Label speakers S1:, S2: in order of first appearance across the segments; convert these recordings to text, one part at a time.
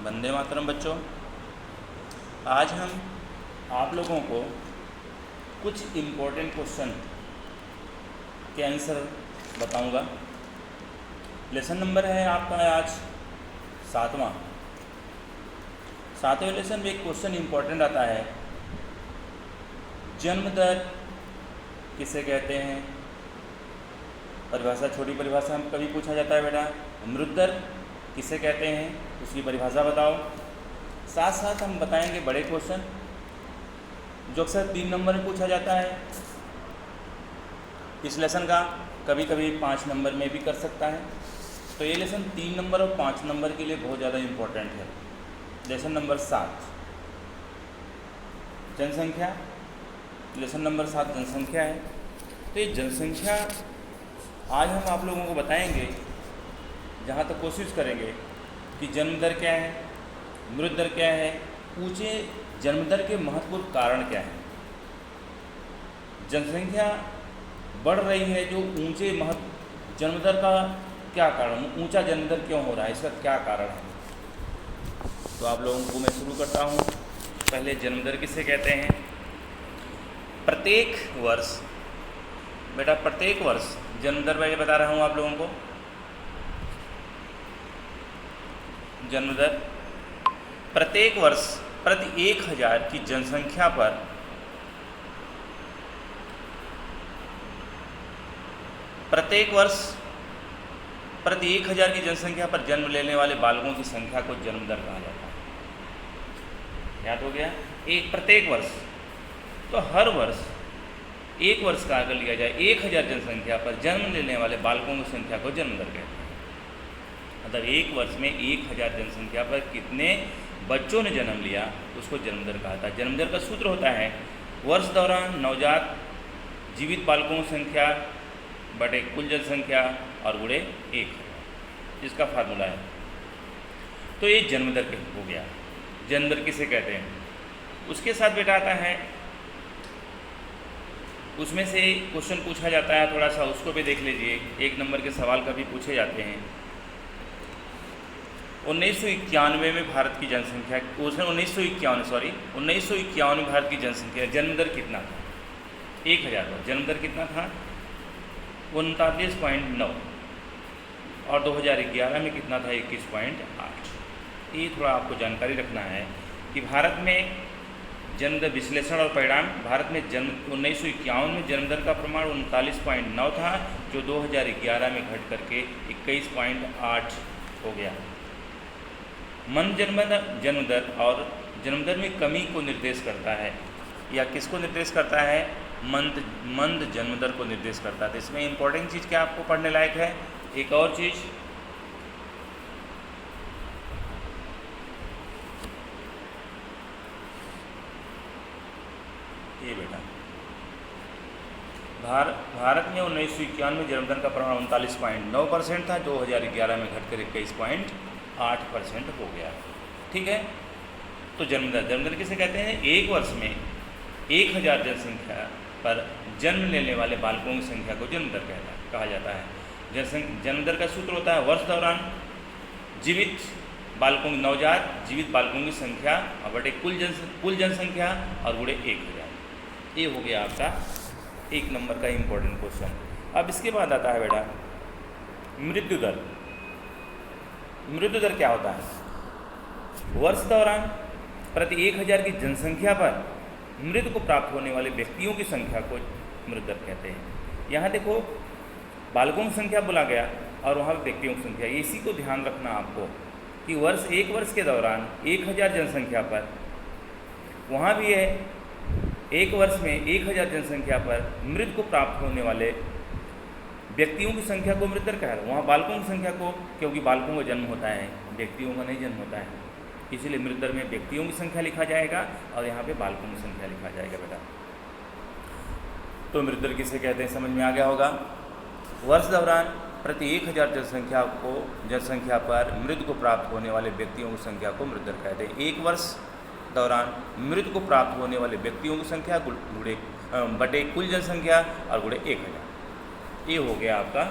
S1: वंदे मातरम बच्चों। आज हम आप लोगों को कुछ इम्पोर्टेंट क्वेश्चन के आंसर बताऊंगा। लेसन नंबर है आपका आज सातवें लेसन में एक क्वेश्चन इम्पोर्टेंट आता है, जन्म दर किसे कहते हैं। परिभाषा, छोटी परिभाषा हम कभी पूछा जाता है बेटा। मृत दर किसे कहते हैं, उसकी परिभाषा बताओ। साथ साथ हम बताएंगे बड़े क्वेश्चन जो अक्सर 3 नंबर में पूछा जाता है इस लेसन का, कभी कभी 5 नंबर में भी कर सकता है। तो ये लेसन 3 नंबर और 5 नंबर के लिए बहुत ज़्यादा इम्पोर्टेंट है। लेसन नंबर 7 जनसंख्या। लेसन नंबर 7 जनसंख्या है। तो ये जनसंख्या आज हम आप लोगों को बताएंगे, जहाँ तक कोशिश करेंगे कि जन्म दर क्या है, मृत्यु दर क्या है, ऊंचे जन्म दर के महत्वपूर्ण कारण क्या है। जनसंख्या बढ़ रही है, जो ऊंचे जन्म दर का क्या कारण, ऊंचा जन्म दर क्यों हो रहा है, इसका क्या कारण है। तो आप लोगों को मैं शुरू करता हूँ। पहले जन्म दर किसे कहते हैं। प्रत्येक वर्ष बेटा, प्रत्येक वर्ष जन्म दर मैं बता रहा हूँ आप लोगों को। जन्म दर प्रत्येक वर्ष प्रति 1000 की जनसंख्या पर प्रत्येक वर्ष प्रति 1000 की जनसंख्या पर जन्म लेने वाले बालकों की संख्या को जन्म दर कहा जाता है। याद हो गया। एक प्रत्येक वर्ष, तो हर वर्ष एक वर्ष का अगर लिया जाए 1000 जनसंख्या पर जन्म लेने वाले बालकों की संख्या को जन्म दर कहते हैं। मतलब एक वर्ष में 1000 जनसंख्या पर कितने बच्चों ने जन्म लिया, उसको जन्म दर कहा था। जन्म दर का सूत्र होता है वर्ष दौरान नवजात जीवित बालकों की संख्या बटे कुल जनसंख्या और गुणे 1, इसका फार्मूला है। तो ये जन्म दर हो गया। जन्म दर किसे कहते हैं। उसके साथ बेटा आता है, उसमें से क्वेश्चन पूछा जाता है थोड़ा सा, उसको भी देख लीजिए। 1 नंबर के सवाल कभी पूछे जाते हैं। 1991 में भारत की जनसंख्या, उसने 1951 में भारत की जनसंख्या जन्म दर कितना था 1000 पर। जन्म दर कितना था 39.9 और 2011 में कितना था 21.8। ये थोड़ा आपको जानकारी रखना है कि भारत में जन्म दर विश्लेषण और परिणाम। भारत में 1951 में जन्म दर का प्रमाण 39.9 था, जो 2011 में घट करके 21.8 हो गया। मंद जन्म दर और जन्म दर में कमी को निर्देश करता है, या किसको निर्देश करता है, मंद जन्म दर को निर्देश करता है। तो इसमें इंपॉर्टेंट चीज़ क्या आपको पढ़ने लायक है, एक और चीज़, ये बेटा, भारत में 1951 में जन्म दर का प्रमाण 39.9% था, 2011 में घटकर 21.8% हो गया। ठीक है। तो जन्म दर किसे कहते हैं। एक वर्ष में 1000 जनसंख्या पर जन्म लेने वाले बालकों की संख्या को जन्म दर कहा जाता है। जन्म दर का सूत्र होता है वर्ष दौरान जीवित बालकों, नवजात जीवित बालकों की संख्या और बटे कुल जनसंख्या और गुणे 1000। ये हो गया आपका 1 नंबर का इम्पोर्टेंट क्वेश्चन। अब इसके बाद आता है बेटा मृत्यु दर। मृत्यु दर क्या होता है। वर्ष दौरान प्रति 1000 की जनसंख्या पर मृत्यु को प्राप्त होने वाले व्यक्तियों की संख्या को मृत्यु दर कहते हैं। यहाँ देखो बालकों की संख्या बोला गया और वहाँ व्यक्तियों की संख्या, इसी को ध्यान रखना आपको कि एक वर्ष के दौरान 1000 जनसंख्या पर, वहाँ भी है एक वर्ष में 1000 जनसंख्या पर मृत्यु को प्राप्त होने वाले व्यक्तियों की संख्या को मृत्यु दर कहा है। वहाँ बालकों की संख्या को, क्योंकि बालकों का जन्म होता है, व्यक्तियों का नहीं जन्म होता है, इसीलिए मृत्यु दर में व्यक्तियों की संख्या लिखा जाएगा और यहाँ पे बालकों की संख्या लिखा जाएगा बेटा। तो मृत्यु दर किसे कहते हैं समझ में आ गया होगा। वर्ष दौरान प्रति 1000 जनसंख्या पर मृत्यु को प्राप्त होने वाले व्यक्तियों की संख्या को मृत्यु दर कहते हैं। एक वर्ष दौरान मृत्यु को प्राप्त होने वाले व्यक्तियों की संख्या गुणे बटे कुल जनसंख्या और गुणे 1000। ये हो गया आपका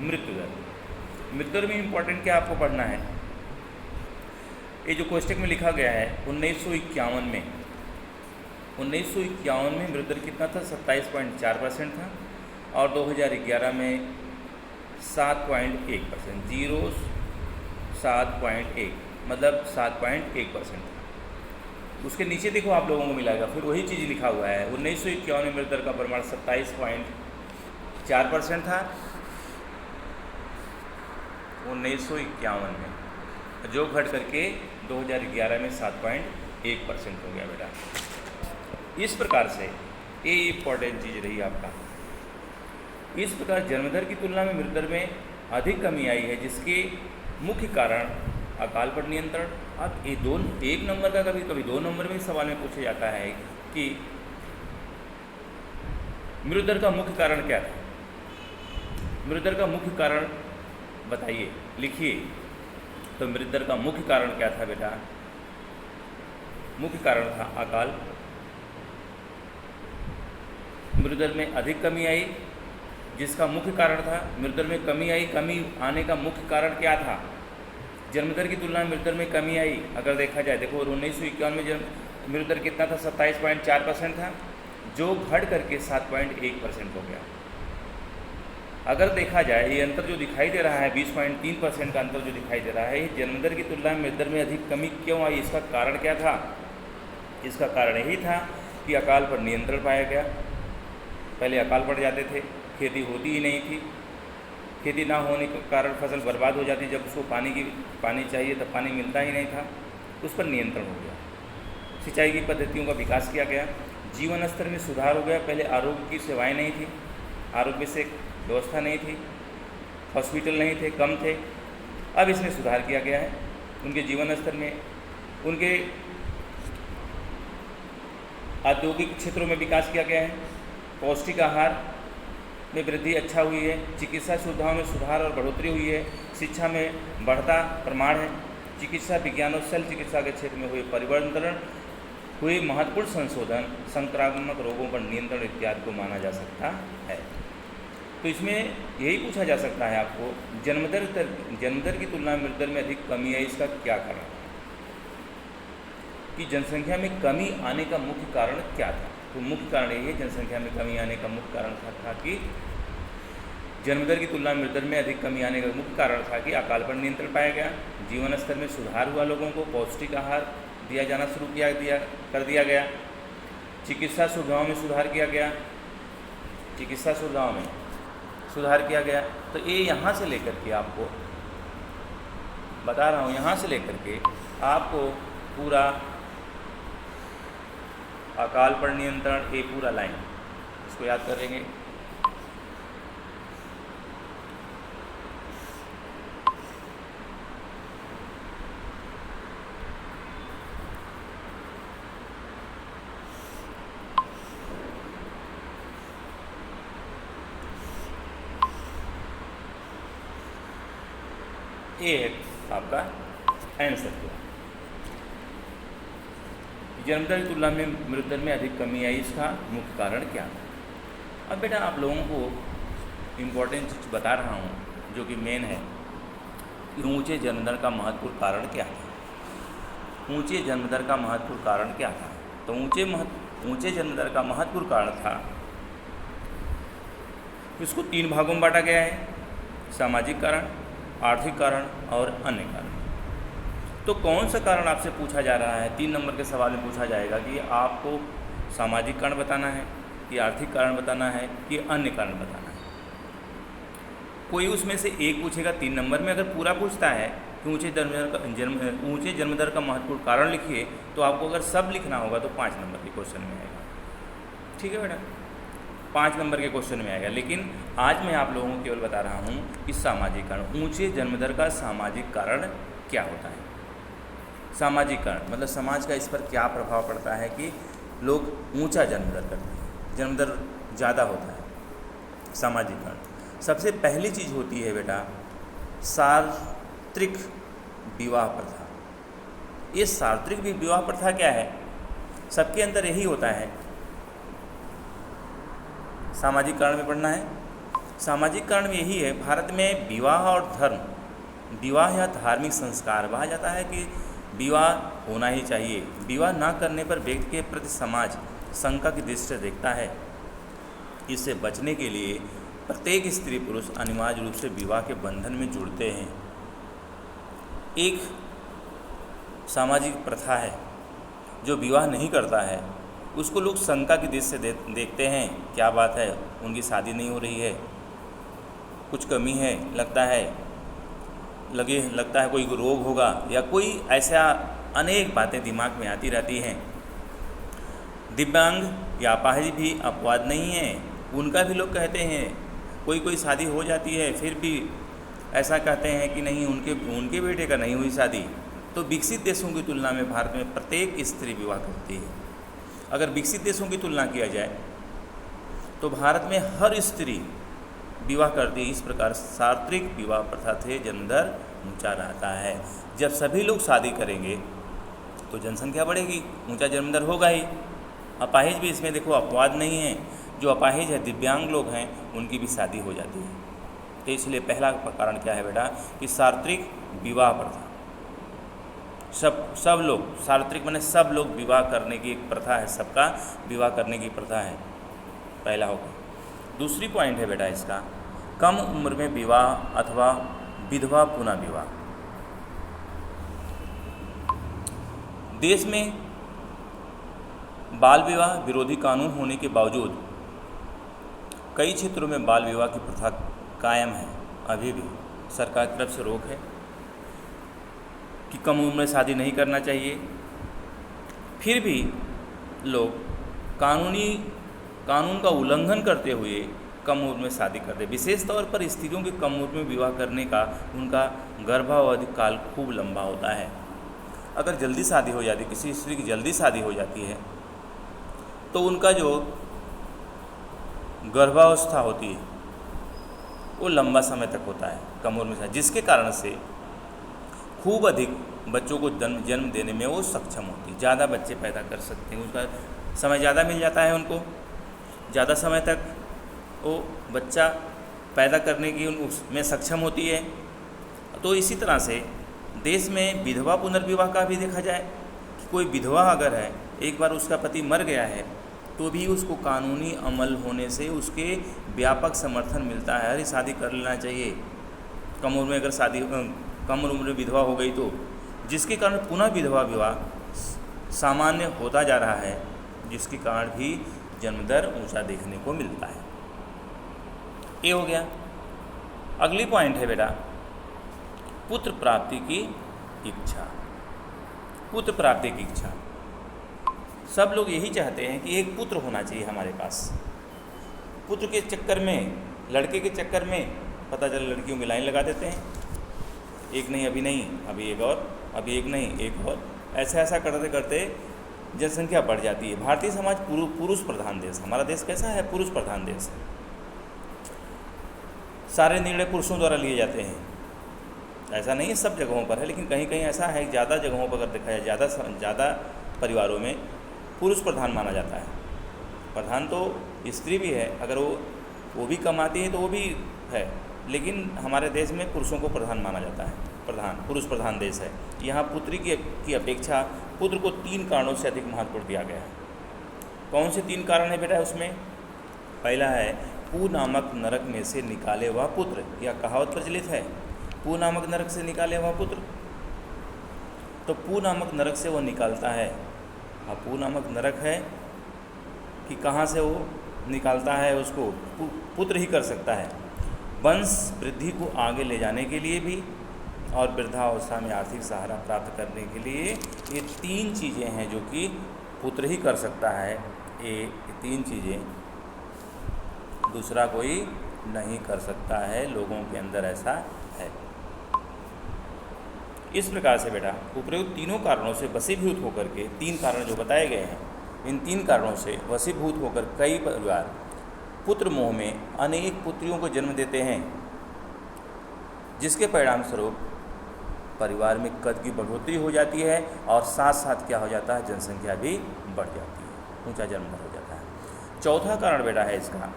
S1: मृत्यु दर। मृत्यु दर में इम्पोर्टेंट क्या आपको पढ़ना है, ये जो कोष्टक में लिखा गया है 1951 में, 1951 में मृत्यु दर कितना था? 27.4% था और 2011 में 7.1%, 7.1 मतलब 7.1%। उसके नीचे देखो आप लोगों को मिलेगा फिर वही चीज़ लिखा हुआ है। 1951 में मृत्यु दर का परिमाण 27.4% था 1951 में, जो घट करके 2011 में 7.1% हो गया बेटा। इस प्रकार से ये इम्पोर्टेंट चीज़ रही आपका। इस प्रकार जन्मदर की तुलना में मृत्यु दर में अधिक कमी आई है, जिसके मुख्य कारण अकाल पर नियंत्रण। अब ये एक नंबर का कभी कभी 2 नंबर में सवाल में पूछा जाता है कि मृत्यु दर का मुख्य कारण क्या था? मृत्यु दर का मुख्य कारण बताइए, लिखिए। तो मृत्यु दर का मुख्य कारण क्या था बेटा? मुख्य कारण था अकाल। मृत्यु दर में अधिक कमी आई, जिसका मुख्य कारण था मृत्यु दर में कमी आई। कमी आने का मुख्य कारण क्या था? जन्म दर की तुलना में मृत्यु दर में कमी आई। अगर देखा जाए, देखो 1951 में मृत्यु दर कितना था? 27.4% था, जो घट करके 7.1% हो गया। अगर देखा जाए ये अंतर जो दिखाई दे रहा है 20.3% का अंतर जो दिखाई दे रहा है, जन्म दर की तुलना में मृत्यु दर में अधिक कमी क्यों आई? इसका कारण क्या था? इसका कारण यही था कि अकाल पर नियंत्रण पाया गया। पहले अकाल पड़ जाते थे, खेती होती ही नहीं थी, खेती ना होने के कारण फसल बर्बाद हो जाती, जब उसको पानी चाहिए तब पानी मिलता ही नहीं था, उस पर नियंत्रण हो गया। सिंचाई की पद्धतियों का विकास किया गया, जीवन स्तर में सुधार हो गया। पहले आरोग्य की सेवाएं नहीं थी, आरोग्य से व्यवस्था नहीं थी, हॉस्पिटल नहीं थे, कम थे। अब इसमें सुधार किया गया है, उनके जीवन स्तर में, उनके औद्योगिक क्षेत्रों में विकास किया गया है, पौष्टिक आहार में वृद्धि अच्छा हुई है, चिकित्सा सुविधाओं में सुधार और बढ़ोतरी हुई है, शिक्षा में बढ़ता प्रमाण है, चिकित्सा विज्ञान और शल्य चिकित्सा के क्षेत्र में हुए परिवर्तन, हुए महत्वपूर्ण संशोधन, संक्रामक रोगों पर नियंत्रण इत्यादि को माना जा सकता है। तो इसमें यही पूछा जा सकता है आपको, जन्मदर की तुलना में मृत्यु दर में अधिक कमी है, इसका क्या कारण? कि जनसंख्या में कमी आने का मुख्य कारण क्या था? तो मुख्य कारण यही है, जनसंख्या में कमी आने का मुख्य कारण था कि जन्मदर की तुलना में मृत्यु दर में अधिक कमी आने का मुख्य कारण था कि अकाल पर नियंत्रण पाया गया, जीवन स्तर में सुधार हुआ, लोगों को पौष्टिक आहार दिया जाना शुरू कर दिया गया, चिकित्सा सुविधाओं में सुधार किया गया, चिकित्सा सुविधाओं में सुधार किया गया। तो ये यहाँ से लेकर के आपको बता रहा हूँ, यहाँ से लेकर के आपको पूरा अकाल पर नियंत्रण, ये पूरा लाइन इसको याद करेंगे। ये है आपका आंसर। जन्मदर की तुलना में मृत्यु दर में अधिक कमी आई, इसका मुख्य कारण क्या था? अब बेटा आप लोगों को इम्पोर्टेंट चीज़ बता रहा हूँ जो कि मेन है कि ऊंचे जन्मदर का महत्वपूर्ण कारण क्या था। ऊंचे जन्मदर का महत्वपूर्ण कारण क्या था? तो ऊंचे जन्मदर का महत्वपूर्ण कारण था, इसको 3 भागों में बांटा गया है, सामाजिक कारण, आर्थिक कारण और अन्य कारण। तो कौन सा कारण आपसे पूछा जा रहा है? 3 नंबर के सवाल में पूछा जाएगा कि आपको सामाजिक कारण बताना है, कि आर्थिक कारण बताना है, कि अन्य कारण बताना है। कोई उसमें से एक पूछेगा 3 नंबर में। अगर पूरा पूछता है कि ऊंचे जन्मदर का महत्वपूर्ण कारण लिखिए, तो आपको अगर सब लिखना होगा तो 5 नंबर के क्वेश्चन में आएगा। ठीक है बेटा, 5 नंबर के क्वेश्चन में आएगा। लेकिन आज मैं आप लोगों को केवल बता रहा हूँ कि सामाजिक कारण, ऊंचे जन्मदर का सामाजिक कारण क्या होता है। सामाजिक कारण मतलब समाज का इस पर क्या प्रभाव पड़ता है कि लोग ऊंचा जन्मदर करते हैं, जन्मदर ज़्यादा होता है। सामाजिक कारण सबसे पहली चीज़ होती है बेटा सार्वत्रिक विवाह प्रथा। ये सार्वत्रिक विवाह प्रथा क्या है? सबके अंदर यही होता है। सामाजिक कारण में पढ़ना है। सामाजिक कारण में यही है, भारत में विवाह और धर्म, विवाह या धार्मिक संस्कार कहा जाता है कि विवाह होना ही चाहिए। विवाह ना करने पर व्यक्ति के प्रति समाज शंका की दृष्टि से देखता है। इससे बचने के लिए प्रत्येक स्त्री पुरुष अनिवार्य रूप से विवाह के बंधन में जुड़ते हैं। एक सामाजिक प्रथा है, जो विवाह नहीं करता है उसको लोग शंका की दृष्टि से देखते हैं, क्या बात है, उनकी शादी नहीं हो रही है, कुछ कमी है, लगता है कोई रोग होगा, या कोई ऐसा अनेक बातें दिमाग में आती रहती हैं। दिव्यांग या अपाहिज भी अपवाद नहीं है, उनका भी लोग कहते हैं। कोई शादी हो जाती है फिर भी ऐसा कहते हैं कि नहीं, उनके बेटे का नहीं हुई शादी। तो विकसित देशों की तुलना में भारत में प्रत्येक स्त्री विवाह करती है। अगर विकसित देशों की तुलना किया जाए तो भारत में हर स्त्री विवाह करती है। इस प्रकार सार्वत्रिक विवाह प्रथा से जन्मदर ऊंचा रहता है। जब सभी लोग शादी करेंगे तो जनसंख्या बढ़ेगी, ऊंचा जन्मदर होगा ही। अपाहिज भी इसमें देखो अपवाद नहीं है, जो अपाहिज है, दिव्यांग लोग हैं, उनकी भी शादी हो जाती है। तो इसलिए पहला कारण क्या है बेटा कि सार्वत्रिक विवाह प्रथा। सब लोग, सार्वत्रिक माने सब लोग विवाह करने की एक प्रथा है, सबका विवाह करने की प्रथा है, पहला होगा। दूसरी पॉइंट है बेटा इसका, कम उम्र में विवाह अथवा विधवा पुनः विवाह। देश में बाल विवाह विरोधी कानून होने के बावजूद कई क्षेत्रों में बाल विवाह की प्रथा कायम है। अभी भी सरकार की तरफ से रोक है कि कम उम्र में शादी नहीं करना चाहिए, फिर भी लोग कानून का उल्लंघन करते हुए कम उम्र में शादी करते। विशेष तौर पर स्त्रियों के कम उम्र में विवाह करने का उनका गर्भावधि काल खूब लंबा होता है। अगर जल्दी शादी हो जाती, किसी स्त्री की जल्दी शादी हो जाती है तो उनका जो गर्भावस्था होती है वो लंबा समय तक होता है कम उम्र में, जिसके कारण से खूब अधिक बच्चों को जन्म देने में वो सक्षम होती है, ज़्यादा बच्चे पैदा कर सकते हैं, उसका समय ज़्यादा मिल जाता है उनको, ज़्यादा समय तक वो बच्चा पैदा करने की उसमें सक्षम होती है। तो इसी तरह से देश में विधवा पुनर्विवाह का भी देखा जाए कि कोई विधवा अगर है, एक बार उसका पति मर गया है, तो भी उसको कानूनी अमल होने से उसके व्यापक समर्थन मिलता है। अरे शादी कर लेना चाहिए, कम उम्र में अगर कम उम्र में विधवा हो गई तो, जिसके कारण पुनः विधवा विवाह सामान्य होता जा रहा है, जिसके कारण भी जन्मदर ऊंचा देखने को मिलता है। ये हो गया। अगली पॉइंट है बेटा पुत्र प्राप्ति की इच्छा। पुत्र प्राप्ति की इच्छा, सब लोग यही चाहते हैं कि एक पुत्र होना चाहिए हमारे पास। पुत्र के चक्कर में, लड़के के चक्कर में पता चला लड़कियों की लाइन लगा देते हैं, एक नहीं, अभी एक और, अभी एक नहीं, एक और, ऐसा करते करते जनसंख्या बढ़ जाती है। भारतीय समाज पुरुष प्रधान देश, हमारा देश कैसा है, पुरुष प्रधान देश है। सारे निर्णय पुरुषों द्वारा लिए जाते हैं। ऐसा नहीं है सब जगहों पर है, लेकिन कहीं कहीं ऐसा है, ज़्यादा जगहों पर अगर देखा जाए, ज़्यादा परिवारों में पुरुष प्रधान माना जाता है। प्रधान तो स्त्री भी है, अगर वो भी कमाती है तो वो भी है, लेकिन हमारे देश में पुरुषों को प्रधान माना जाता है। पुरुष प्रधान देश है। यहाँ पुत्री की अपेक्षा पुत्र को 3 कारणों से अधिक महत्व दिया गया है। कौन से 3 कारण है बेटा उसमें? पहला है पू नामक नरक में से निकाले वह पुत्र। यह कहावत प्रचलित है, पू नामक नरक से निकाले वह पुत्र। तो पू नामक नरक से वह निकालता है। हाँ, पू नामक नरक है कि कहाँ से वो निकालता है, उसको पुत्र ही कर सकता है। वंश वृद्धि को आगे ले जाने के लिए भी और वृद्धावस्था में आर्थिक सहारा प्राप्त करने के लिए ये 3 चीज़ें हैं जो कि पुत्र ही कर सकता है। ये 3 चीज़ें दूसरा कोई नहीं कर सकता है, लोगों के अंदर ऐसा है। इस प्रकार से बेटा उपरोक्त तीनों कारणों से वशीभूत होकर के, 3 कारण जो बताए गए हैं, इन 3 कारणों से वशीभूत होकर कई परिवार पुत्र मोह में अनेक पुत्रियों को जन्म देते हैं, जिसके परिणाम स्वरूप परिवार में कद की बढ़ोतरी हो जाती है और साथ साथ क्या हो जाता है, जनसंख्या भी बढ़ जाती है, ऊंचा जन्मदर हो जाता है। चौथा कारण बेटा है इसका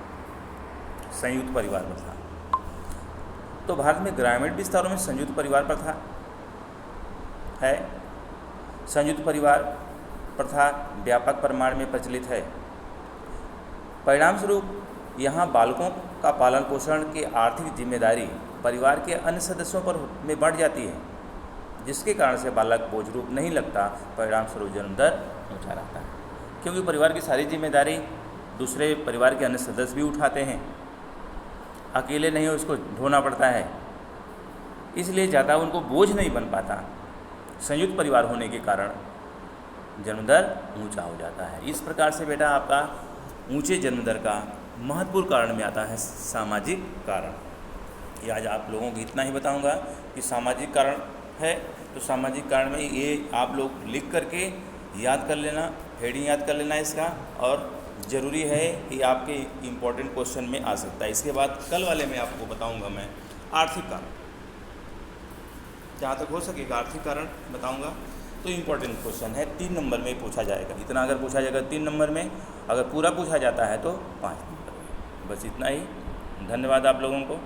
S1: संयुक्त परिवार प्रथा। तो भारत में ग्रामीण विस्तारों में संयुक्त परिवार प्रथा है, संयुक्त परिवार प्रथा व्यापक परिमाण में प्रचलित है। परिणामस्वरूप यहाँ बालकों का पालन पोषण की आर्थिक जिम्मेदारी परिवार के अन्य सदस्यों पर में बढ़ जाती है, जिसके कारण से बालक बोझ रूप नहीं लगता, परिणामस्वरूप जन्म दर ऊँचा रहता है। क्योंकि परिवार की सारी जिम्मेदारी दूसरे परिवार के अन्य सदस्य भी उठाते हैं, अकेले नहीं उसको ढोना पड़ता है, इसलिए ज़्यादा उनको बोझ नहीं बन पाता। संयुक्त परिवार होने के कारण जन्म दर ऊँचा हो जाता है। इस प्रकार से बेटा आपका ऊँचे जन्म दर का महत्वपूर्ण कारण में आता है सामाजिक कारण। ये आज आप लोगों को इतना ही बताऊंगा कि सामाजिक कारण है, तो सामाजिक कारण में ये आप लोग लिख करके याद कर लेना, हेडिंग याद कर लेना इसका, और ज़रूरी है कि आपके इम्पोर्टेंट क्वेश्चन में आ सकता है। इसके बाद कल वाले में आपको बताऊंगा मैं आर्थिक कारण, जहाँ तक हो सकेगा आर्थिक कारण बताऊंगा। तो इम्पोर्टेंट क्वेश्चन है, 3 नंबर में पूछा जाएगा। इतना अगर पूछा जाएगा 3 नंबर में, अगर पूरा पूछा जाता है तो 5 नंबर में। बस इतना ही। धन्यवाद आप लोगों को।